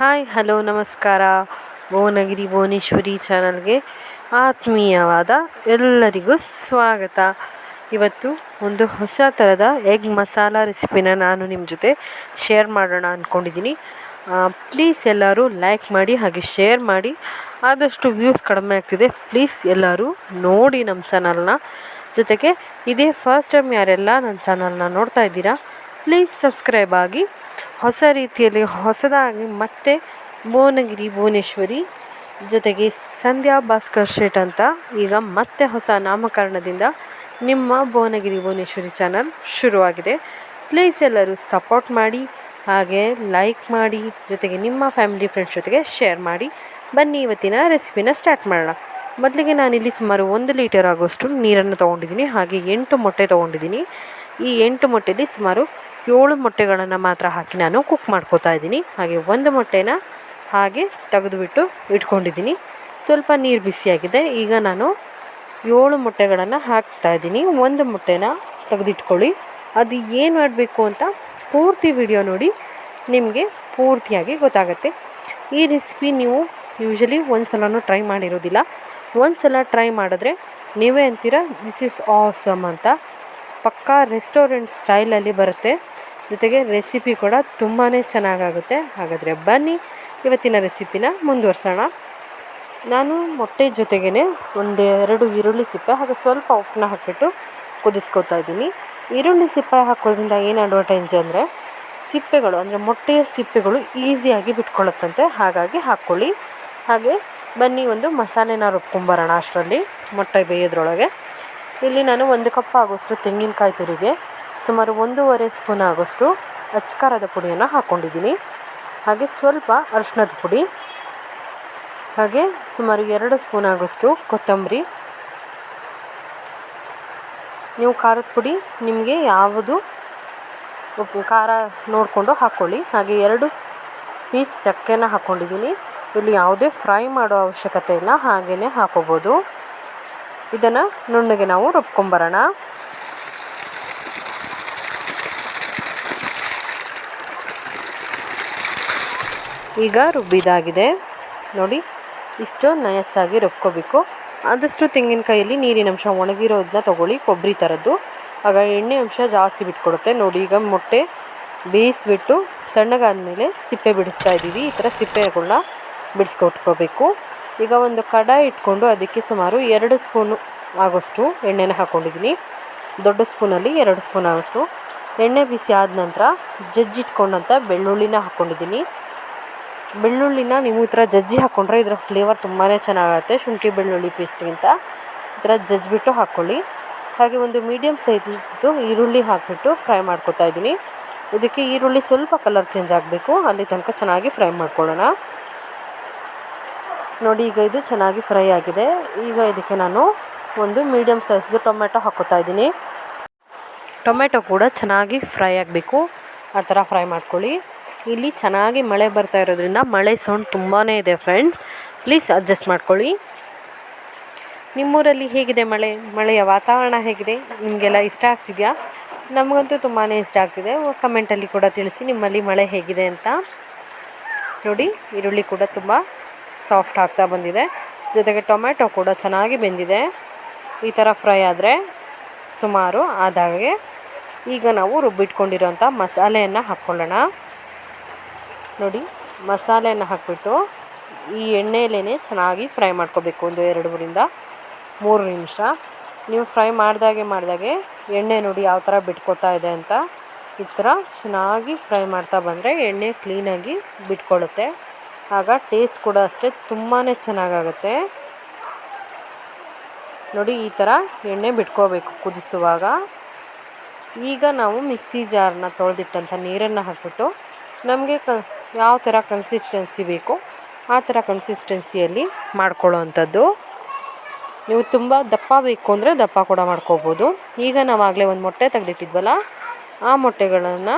Hi hello ನಮಸ್ಕಾರ. ಭುವನಗಿರಿ ಚಾನಲ್ಗೆ ಆತ್ಮೀಯವಾದ ಎಲ್ಲರಿಗೂ ಸ್ವಾಗತ. ಇವತ್ತು ಒಂದು ಹೊಸ ಥರದ ಎಗ್ ಮಸಾಲ ರೆಸಿಪಿನ ನಾನು ನಿಮ್ಮ ಜೊತೆ ಶೇರ್ ಮಾಡೋಣ ಅಂದ್ಕೊಂಡಿದ್ದೀನಿ. ಪ್ಲೀಸ್ ಎಲ್ಲರೂ ಲೈಕ್ ಮಾಡಿ ಹಾಗೆ ಶೇರ್ ಮಾಡಿ. ಆದಷ್ಟು ವ್ಯೂಸ್ ಕಡಿಮೆ ಆಗ್ತಿದೆ, ಪ್ಲೀಸ್ ಎಲ್ಲರೂ ನೋಡಿ ನಮ್ಮ ಚಾನಲ್ನ. ಜೊತೆಗೆ ಇದೇ ಫಸ್ಟ್ ಟೈಮ್ ಯಾರೆಲ್ಲ ನನ್ನ ಚಾನಲ್ನ ನೋಡ್ತಾ ಇದ್ದೀರಾ, ಪ್ಲೀಸ್ ಸಬ್ಸ್ಕ್ರೈಬ್ ಆಗಿ. ಹೊಸ ರೀತಿಯಲ್ಲಿ ಹೊಸದಾಗಿ ಮತ್ತೆ ಭುವನೇಶ್ವರಿ ಜೊತೆಗೆ ಸಂಧ್ಯಾ ಭಾಸ್ಕರ್ ಶೆಟ್ ಅಂತ ಈಗ ಮತ್ತೆ ಹೊಸ ನಾಮಕರಣದಿಂದ ನಿಮ್ಮ ಭುವನೇಶ್ವರಿ ಚಾನಲ್ ಶುರುವಾಗಿದೆ. ಪ್ಲೀಸ್ ಎಲ್ಲರೂ ಸಪೋರ್ಟ್ ಮಾಡಿ ಹಾಗೆ ಲೈಕ್ ಮಾಡಿ, ಜೊತೆಗೆ ನಿಮ್ಮ ಫ್ಯಾಮಿಲಿ ಫ್ರೆಂಡ್ಸ್ ಜೊತೆಗೆ ಶೇರ್ ಮಾಡಿ. ಬನ್ನಿ ಇವತ್ತಿನ ರೆಸಿಪಿನ ಸ್ಟಾರ್ಟ್ ಮಾಡೋಣ. ಮೊದಲಿಗೆ ನಾನಿಲ್ಲಿ ಸುಮಾರು 1 ಲೀಟರ್ ಆಗೋಷ್ಟು ನೀರನ್ನು ತೊಗೊಂಡಿದ್ದೀನಿ. ಹಾಗೆ 8 ಮೊಟ್ಟೆ ತೊಗೊಂಡಿದ್ದೀನಿ. ಈ 8 ಮೊಟ್ಟೆಯಲ್ಲಿ ಸುಮಾರು 7 ಮೊಟ್ಟೆಗಳನ್ನು ಮಾತ್ರ ಹಾಕಿ ನಾನು ಕುಕ್ ಮಾಡ್ಕೋತಾ ಇದ್ದೀನಿ. ಹಾಗೆ 1 ಮೊಟ್ಟೆನ ಹಾಗೆ ತೆಗೆದುಬಿಟ್ಟು ಇಟ್ಕೊಂಡಿದ್ದೀನಿ. ಸ್ವಲ್ಪ ನೀರು ಬಿಸಿಯಾಗಿದೆ. ಈಗ ನಾನು 7 ಮೊಟ್ಟೆಗಳನ್ನು ಹಾಕ್ತಾ ಇದ್ದೀನಿ. 1 ಮೊಟ್ಟೆನ ತೆಗೆದಿಟ್ಕೊಳ್ಳಿ. ಅದು ಏನು ಮಾಡಬೇಕು ಅಂತ ಪೂರ್ತಿ ವಿಡಿಯೋ ನೋಡಿ, ನಿಮಗೆ ಪೂರ್ತಿಯಾಗಿ ಗೊತ್ತಾಗುತ್ತೆ. ಈ ರೆಸಿಪಿ ನೀವು ಯೂಶಲಿ ಒಂದು ಸಲನೂ ಟ್ರೈ ಮಾಡಿರೋದಿಲ್ಲ. ಒಂದು ಸಲ ಟ್ರೈ ಮಾಡಿದ್ರೆ ನೀವೇ ಅಂತೀರ ದಿಸ್ ಈಸ್ ಆಸಮ್ ಅಂತ. ಪಕ್ಕಾ ರೆಸ್ಟೋರೆಂಟ್ ಸ್ಟೈಲಲ್ಲಿ ಬರುತ್ತೆ. ಜೊತೆಗೆ ರೆಸಿಪಿ ಕೂಡ ತುಂಬಾ ಚೆನ್ನಾಗಾಗುತ್ತೆ. ಹಾಗಾದರೆ ಬನ್ನಿ ಇವತ್ತಿನ ರೆಸಿಪಿನ ಮುಂದುವರ್ಸೋಣ. ನಾನು ಮೊಟ್ಟೆ ಜೊತೆಗೇ 1-2 ಈರುಳ್ಳಿ ಸಿಪ್ಪೆ ಹಾಗೆ ಸ್ವಲ್ಪ ಉಪ್ಪನ್ನ ಹಾಕಿಬಿಟ್ಟು ಕುದಿಸ್ಕೊತಾ ಇದ್ದೀನಿ. ಈರುಳ್ಳಿ ಸಿಪ್ಪೆ ಹಾಕೋದ್ರಿಂದ ಏನು ಅಡ್ವಾಂಟೇಜ್ ಅಂದರೆ ಸಿಪ್ಪೆಗಳು ಅಂದರೆ ಮೊಟ್ಟೆಯ ಸಿಪ್ಪೆಗಳು ಈಸಿಯಾಗಿ ಬಿಟ್ಕೊಳ್ಳುತ್ತಂತೆ, ಹಾಗಾಗಿ ಹಾಕ್ಕೊಳ್ಳಿ. ಹಾಗೆ ಬನ್ನಿ ಒಂದು ಮಸಾಲೆನ ರುಬ್ಕೊಂಬರೋಣ. ಅಷ್ಟರಲ್ಲಿ ಮೊಟ್ಟೆ ಬೇಯೋದ್ರೊಳಗೆ ಇಲ್ಲಿ ನಾನು 1 ಕಪ್ ಆಗೋಷ್ಟು ತೆಂಗಿನಕಾಯಿ ತುರಿಗೆ, ಸುಮಾರು 1.5 ಸ್ಪೂನ್ ಆಗೋಷ್ಟು ಅಚ್ಕಾರದ ಪುಡಿಯನ್ನು ಹಾಕ್ಕೊಂಡಿದ್ದೀನಿ. ಹಾಗೆ ಸ್ವಲ್ಪ ಅರಿಶಿಣದ ಪುಡಿ, ಹಾಗೆ ಸುಮಾರು 2 ಸ್ಪೂನ್ ಆಗೋಷ್ಟು ಕೊತ್ತಂಬರಿ. ನೀವು ಖಾರದ ಪುಡಿ ನಿಮಗೆ ಯಾವುದು ಖಾರ ನೋಡಿಕೊಂಡು ಹಾಕ್ಕೊಳ್ಳಿ. ಹಾಗೆ 2 ಪೀಸ್ ಚಕ್ಕೆನ ಹಾಕ್ಕೊಂಡಿದ್ದೀನಿ. ಇಲ್ಲಿ ಯಾವುದೇ ಫ್ರೈ ಮಾಡೋ ಅವಶ್ಯಕತೆ ಇಲ್ಲ, ಹಾಗೇ ಹಾಕೋಬೋದು. ಇದನ್ನು ನುಣ್ಣಗೆ ನಾವು ರುಬ್ಕೊಂಬರೋಣ. ಈಗ ರುಬ್ಬಿದಾಗಿದೆ ನೋಡಿ, ಇಷ್ಟು ನಯಸ್ಸಾಗಿ ರುಬ್ಕೋಬೇಕು. ಆದಷ್ಟು ತೆಂಗಿನಕಾಯಲ್ಲಿ ನೀರಿನ ಅಂಶ ಒಣಗಿರೋದನ್ನ ತೊಗೊಳ್ಳಿ, ಕೊಬ್ಬರಿ ಥರದ್ದು. ಆಗ ಎಣ್ಣೆ ಅಂಶ ಜಾಸ್ತಿ ಬಿಟ್ಕೊಡುತ್ತೆ. ನೋಡಿ, ಈಗ ಮೊಟ್ಟೆ ಬೇಯಿಸ್ಬಿಟ್ಟು ತಣ್ಣಗಾದ್ಮೇಲೆ ಸಿಪ್ಪೆ ಬಿಡಿಸ್ತಾ ಇದ್ದೀವಿ. ಈ ಥರ ಸಿಪ್ಪೆಗಳನ್ನ ಬಿಡಿಸ್ಕೊಟ್ಕೋಬೇಕು. ಈಗ ಒಂದು ಕಡಾಯಿ ಇಟ್ಕೊಂಡು ಅದಕ್ಕೆ ಸುಮಾರು 2 ಸ್ಪೂನು ಆಗೋಷ್ಟು ಎಣ್ಣೆನ ಹಾಕ್ಕೊಂಡಿದ್ದೀನಿ. ದೊಡ್ಡ ಸ್ಪೂನಲ್ಲಿ 2 ಸ್ಪೂನ್ ಆಗೋಷ್ಟು ಎಣ್ಣೆ ಬಿಸಿ ಆದ ನಂತರ ಜಜ್ಜಿಟ್ಕೊಂಡಂಥ ಬೆಳ್ಳುಳ್ಳಿನ ಹಾಕ್ಕೊಂಡಿದ್ದೀನಿ. ಬೆಳ್ಳುಳ್ಳಿನ ನೀವು ಈ ಥರ ಜಜ್ಜಿ ಹಾಕ್ಕೊಂಡ್ರೆ ಇದರ ಫ್ಲೇವರ್ ತುಂಬಾ ಚೆನ್ನಾಗುತ್ತೆ, ಶುಂಠಿ ಬೆಳ್ಳುಳ್ಳಿ ಪೇಸ್ಟ್ಗಿಂತ. ಈ ಥರ ಜಜ್ಜಿಬಿಟ್ಟು ಹಾಕ್ಕೊಳ್ಳಿ. ಹಾಗೆ ಒಂದು ಮೀಡಿಯಮ್ ಸೈಜ್ದು ಈರುಳ್ಳಿ ಹಾಕಿಬಿಟ್ಟು ಫ್ರೈ ಮಾಡ್ಕೊತಾ ಇದ್ದೀನಿ. ಇದಕ್ಕೆ ಈರುಳ್ಳಿ ಸ್ವಲ್ಪ ಕಲರ್ ಚೇಂಜ್ ಆಗಬೇಕು, ಅಲ್ಲಿ ತನಕ ಚೆನ್ನಾಗಿ ಫ್ರೈ ಮಾಡ್ಕೊಳ್ಳೋಣ. ನೋಡಿ, ಈಗ ಇದು ಚೆನ್ನಾಗಿ ಫ್ರೈ ಆಗಿದೆ. ಈಗ ಇದಕ್ಕೆ ನಾನು ಒಂದು ಮೀಡಿಯಮ್ ಸೈಜ್ದು ಟೊಮೆಟೊ ಹಾಕ್ಕೋತಾ ಇದ್ದೀನಿ. ಟೊಮೆಟೊ ಕೂಡ ಚೆನ್ನಾಗಿ ಫ್ರೈ ಆಗಬೇಕು, ಆ ಥರ ಫ್ರೈ ಮಾಡ್ಕೊಳ್ಳಿ. ಇಲ್ಲಿ ಚೆನ್ನಾಗಿ ಮಳೆ ಬರ್ತಾ ಇರೋದ್ರಿಂದ ಮಳೆ ಸೌಂಡ್ ತುಂಬಾ ಇದೆ ಫ್ರೆಂಡ್ಸ್, ಪ್ಲೀಸ್ ಅಡ್ಜಸ್ಟ್ ಮಾಡ್ಕೊಳ್ಳಿ. ನಿಮ್ಮೂರಲ್ಲಿ ಹೇಗಿದೆ ಮಳೆಯ ವಾತಾವರಣ ಹೇಗಿದೆ? ನಿಮಗೆಲ್ಲ ಇಷ್ಟ ಆಗ್ತಿದೆಯಾ? ನಮಗಂತೂ ತುಂಬಾ ಇಷ್ಟ ಆಗ್ತಿದೆ. ಕಮೆಂಟಲ್ಲಿ ಕೂಡ ತಿಳಿಸಿ ನಿಮ್ಮಲ್ಲಿ ಮಳೆ ಹೇಗಿದೆ ಅಂತ. ನೋಡಿ, ಈರುಳ್ಳಿ ಕೂಡ ತುಂಬ ಸಾಫ್ಟ್ ಆಗ್ತಾ ಬಂದಿದೆ. ಜೊತೆಗೆ ಟೊಮೆಟೊ ಕೂಡ ಚೆನ್ನಾಗಿ ಬೆಂದಿದೆ. ಈ ಥರ ಫ್ರೈ ಆದರೆ ಸುಮಾರು ಆದಾಗೆ ಈಗ ನಾವು ರುಬ್ಬಿಟ್ಕೊಂಡಿರೋಂಥ ಮಸಾಲೆಯನ್ನು ಹಾಕ್ಕೊಳ್ಳೋಣ. ನೋಡಿ, ಮಸಾಲೆಯನ್ನು ಹಾಕಿಬಿಟ್ಟು ಈ ಎಣ್ಣೆಯಲ್ಲೇ ಚೆನ್ನಾಗಿ ಫ್ರೈ ಮಾಡ್ಕೋಬೇಕು. ಒಂದು 2-3 ನಿಮಿಷ ನೀವು ಫ್ರೈ ಮಾಡಿದಾಗೆ ಎಣ್ಣೆ ನೋಡಿ ಯಾವ ಥರ ಬಿಟ್ಕೊತಾ ಇದೆ ಅಂತ. ಈ ಥರ ಚೆನ್ನಾಗಿ ಫ್ರೈ ಮಾಡ್ತಾ ಬಂದರೆ ಎಣ್ಣೆ ಕ್ಲೀನಾಗಿ ಬಿಟ್ಕೊಳ್ಳುತ್ತೆ. ಆಗ ಟೇಸ್ಟ್ ಕೂಡ ಅಷ್ಟೇ ತುಂಬಾ ಚೆನ್ನಾಗಾಗುತ್ತೆ. ನೋಡಿ, ಈ ಥರ ಎಣ್ಣೆ ಬಿಟ್ಕೋಬೇಕು ಕುದಿಸುವಾಗ. ಈಗ ನಾವು ಮಿಕ್ಸಿ ಜಾರನ್ನ ತೊಳೆದಿಟ್ಟಂಥ ನೀರನ್ನು ಹಾಕ್ಬಿಟ್ಟು ನಮಗೆ ಯಾವ ಥರ ಕನ್ಸಿಸ್ಟೆನ್ಸಿ ಬೇಕೋ ಆ ಥರ ಕನ್ಸಿಸ್ಟೆನ್ಸಿಯಲ್ಲಿ ಮಾಡ್ಕೊಳ್ಳೋ ಅಂಥದ್ದು. ನೀವು ತುಂಬ ದಪ್ಪ ಬೇಕು ಅಂದರೆ ದಪ್ಪ ಕೂಡ ಮಾಡ್ಕೋಬೋದು. ಈಗ ನಾವು ಆಗಲೇ 1 ಮೊಟ್ಟೆ ತೆಗೆದಿಟ್ಟಿದ್ವಲ್ಲ, ಆ ಮೊಟ್ಟೆಗಳನ್ನು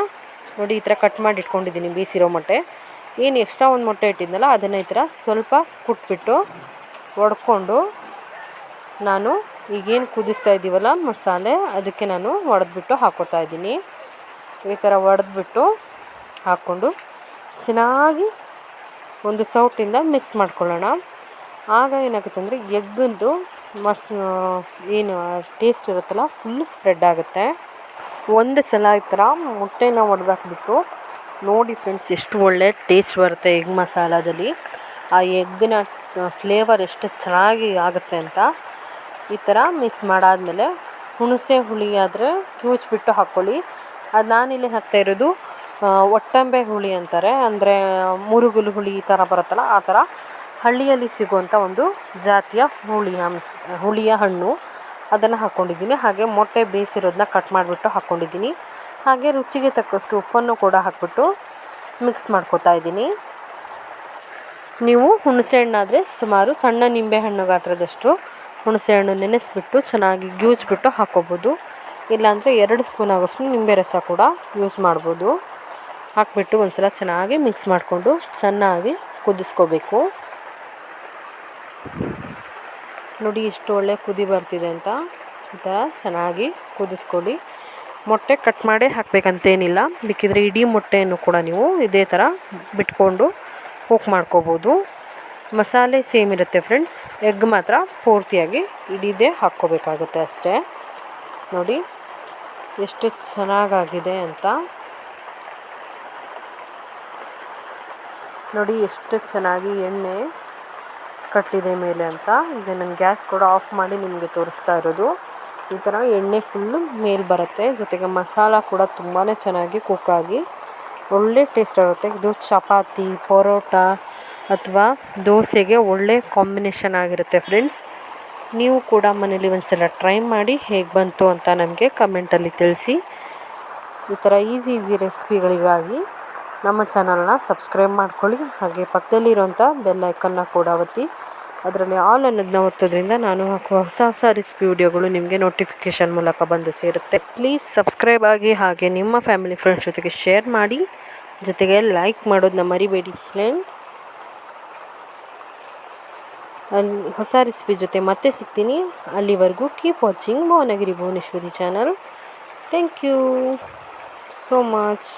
ನೋಡಿ ಈ ಥರ ಕಟ್ ಮಾಡಿ ಇಟ್ಕೊಂಡಿದ್ದೀನಿ. ಬೇಯಿಸಿರೋ ಮೊಟ್ಟೆ, ಏನು ಎಕ್ಸ್ಟ್ರಾ 1 ಮೊಟ್ಟೆ ಇಟ್ಟಿದ್ನಲ್ಲ ಅದನ್ನು ಈ ಥರ ಸ್ವಲ್ಪ ಕುಟ್ಬಿಟ್ಟು ಒಡ್ಕೊಂಡು ನಾನು ಈಗೇನು ಕುದಿಸ್ತಾ ಇದ್ದೀವಲ್ಲ ಮಸಾಲೆ, ಅದಕ್ಕೆ ನಾನು ಒಡೆದ್ಬಿಟ್ಟು ಹಾಕ್ಕೋತಾ ಇದ್ದೀನಿ. ಈ ಥರ ಒಡೆದ್ಬಿಟ್ಟು ಹಾಕ್ಕೊಂಡು ಚೆನ್ನಾಗಿ ಒಂದು ಸೌಟಿಂದ ಮಿಕ್ಸ್ ಮಾಡ್ಕೊಳ್ಳೋಣ. ಆಗ ಏನಾಗುತ್ತೆ ಅಂದರೆ ಎಗ್ಗಂದು ಏನು ಟೇಸ್ಟ್ ಇರುತ್ತಲ್ಲ ಫುಲ್ ಸ್ಪ್ರೆಡ್ ಆಗುತ್ತೆ. ಒಂದು ಸಲ ಈ ಥರ ಮೊಟ್ಟೆನ ಒಡೆದಾಕ್ಬಿಟ್ಟು ನೋಡಿ ಫ್ರೆಂಡ್ಸ್, ಎಷ್ಟು ಒಳ್ಳೆ ಟೇಸ್ಟ್ ಬರುತ್ತೆ ಎಗ್ ಮಸಾಲದಲ್ಲಿ. ಆ ಎಗ್ಗಿನ ಫ್ಲೇವರ್ ಎಷ್ಟು ಚೆನ್ನಾಗಿ ಆಗುತ್ತೆ ಅಂತ. ಈ ಥರ ಮಿಕ್ಸ್ ಮಾಡಾದಮೇಲೆ ಹುಣಸೆ ಹುಳಿ ಆದರೆ ಕಿವುಚ್ಬಿಟ್ಟು ಹಾಕ್ಕೊಳ್ಳಿ. ಅದು ನಾನಿಲ್ಲಿ ಹಾಕ್ತಾ ಇರೋದು ಒಟ್ಟಂಬೆ ಹುಳಿ ಅಂತಾರೆ, ಅಂದರೆ ಮುರುಗುಲು ಹುಳಿ ಈ ಥರ ಬರುತ್ತಲ್ಲ ಆ ಥರ ಹಳ್ಳಿಯಲ್ಲಿ ಸಿಗುವಂಥ ಒಂದು ಜಾತಿಯ ಹುಳಿಯ ಹಣ್ಣು, ಅದನ್ನು ಹಾಕ್ಕೊಂಡಿದ್ದೀನಿ. ಹಾಗೆ ಮೊಟ್ಟೆ ಬೇಯಿಸಿರೋದನ್ನ ಕಟ್ ಮಾಡಿಬಿಟ್ಟು ಹಾಕ್ಕೊಂಡಿದ್ದೀನಿ. ಹಾಗೆ ರುಚಿಗೆ ತಕ್ಕಷ್ಟು ಉಪ್ಪನ್ನು ಕೂಡ ಹಾಕ್ಬಿಟ್ಟು ಮಿಕ್ಸ್ ಮಾಡ್ಕೊತಾ ಇದ್ದೀನಿ. ನೀವು ಹುಣಸೆಹಣ್ಣಾದರೆ ಸುಮಾರು ಸಣ್ಣ ನಿಂಬೆಹಣ್ಣು ಗಾತ್ರದಷ್ಟು ಹುಣಸೆಹಣ್ಣು ನೆನೆಸ್ಬಿಟ್ಟು ಚೆನ್ನಾಗಿ ಗಿವುಚ್ಬಿಟ್ಟು ಹಾಕ್ಕೋಬೋದು. ಇಲ್ಲಾಂದರೆ 2 ಸ್ಪೂನ್ ಆಗೋಷ್ಟು ನಿಂಬೆ ರಸ ಕೂಡ ಯೂಸ್ ಮಾಡ್ಬೋದು. ಹಾಕ್ಬಿಟ್ಟು ಒಂದು ಸಲ ಚೆನ್ನಾಗಿ ಮಿಕ್ಸ್ ಮಾಡಿಕೊಂಡು ಚೆನ್ನಾಗಿ ಕುದಿಸ್ಕೋಬೇಕು. ನೋಡಿ ಎಷ್ಟು ಒಳ್ಳೆ ಕುದಿ ಬರ್ತಿದೆ ಅಂತ. ಈ ಥರ ಚೆನ್ನಾಗಿ ಕುದಿಸ್ಕೊಳ್ಳಿ. ಮೊಟ್ಟೆ ಕಟ್ ಮಾಡಿ ಹಾಕಬೇಕಂತೇನಿಲ್ಲ, ಬೇಕಿದ್ರೆ ಇಡೀ ಮೊಟ್ಟೆಯನ್ನು ಕೂಡ ನೀವು ಇದೇ ಥರ ಬಿಟ್ಕೊಂಡು ಕುಕ್ ಮಾಡ್ಕೋಬೋದು. ಮಸಾಲೆ ಸೇಮ್ ಇರುತ್ತೆ ಫ್ರೆಂಡ್ಸ್, ಎಗ್ ಮಾತ್ರ ಪೂರ್ತಿಯಾಗಿ ಇಡೀದೇ ಹಾಕ್ಕೋಬೇಕಾಗುತ್ತೆ ಅಷ್ಟೇ. ನೋಡಿ ಎಷ್ಟು ಚೆನ್ನಾಗಾಗಿದೆ ಅಂತ. ನೋಡಿ ಎಷ್ಟು ಚೆನ್ನಾಗಿ ಎಣ್ಣೆ ಕಟ್ಟಿದೆ ಮೇಲೆ ಅಂತ. ಈಗ ನಾನು ಗ್ಯಾಸ್ ಕೂಡ ಆಫ್ ಮಾಡಿ ನಿಮಗೆ ತೋರಿಸ್ತಾ ಇರೋದು. ಈ ಥರ ಎಣ್ಣೆ ಫುಲ್ಲು ಮೇಲೆ ಬರುತ್ತೆ, ಜೊತೆಗೆ ಮಸಾಲ ಕೂಡ ತುಂಬಾ ಚೆನ್ನಾಗಿ ಕುಕ್ಕಾಗಿ ಒಳ್ಳೆ ಟೇಸ್ಟ್ ಆಗುತ್ತೆ. ಇದು ಚಪಾತಿ, ಪರೋಟ ಅಥವಾ ದೋಸೆಗೆ ಒಳ್ಳೆ ಕಾಂಬಿನೇಷನ್ ಆಗಿರುತ್ತೆ ಫ್ರೆಂಡ್ಸ್. ನೀವು ಕೂಡ ಮನೇಲಿ ಒಂದು ಸಲ ಟ್ರೈ ಮಾಡಿ ಹೇಗೆ ಬಂತು ಅಂತ ನನಗೆ ಕಮೆಂಟಲ್ಲಿ ತಿಳಿಸಿ. ಈ ಥರ ಈಸಿ ರೆಸಿಪಿಗಳಿಗಾಗಿ ನಮ್ಮ ಚಾನಲ್ನ ಸಬ್ಸ್ಕ್ರೈಬ್ ಮಾಡ್ಕೊಳ್ಳಿ. ಹಾಗೆ ಪಕ್ಕದಲ್ಲಿರುವಂಥ ಬೆಲ್ ಐಕನ್ನ ಕೂಡ ಒತ್ತಿ ಅದರಲ್ಲಿ ಆಲ್ ಅನ್ನೋದನ್ನ ಒತ್ತೋದ್ರಿಂದ ನಾನು ಹಾಕುವ ಹೊಸ ರೆಸಿಪಿ ವಿಡಿಯೋಗಳು ನಿಮಗೆ ನೋಟಿಫಿಕೇಷನ್ ಮೂಲಕ ಬಂದು ಸೇರುತ್ತೆ. ಪ್ಲೀಸ್ ಸಬ್ಸ್ಕ್ರೈಬ್ ಆಗಿ, ಹಾಗೆ ನಿಮ್ಮ ಫ್ಯಾಮಿಲಿ ಫ್ರೆಂಡ್ಸ್ ಜೊತೆಗೆ ಶೇರ್ ಮಾಡಿ, ಜೊತೆಗೆ ಲೈಕ್ ಮಾಡೋದನ್ನ ಮರಿಬೇಡಿ ಫ್ರೆಂಡ್ಸ್. ಅಲ್ಲಿ ಹೊಸ ರೆಸಿಪಿ ಜೊತೆ ಮತ್ತೆ ಸಿಗ್ತೀನಿ. ಅಲ್ಲಿವರೆಗೂ keep watching Bhuvanagiri Bhuvaneshwari channel. Thank you so much.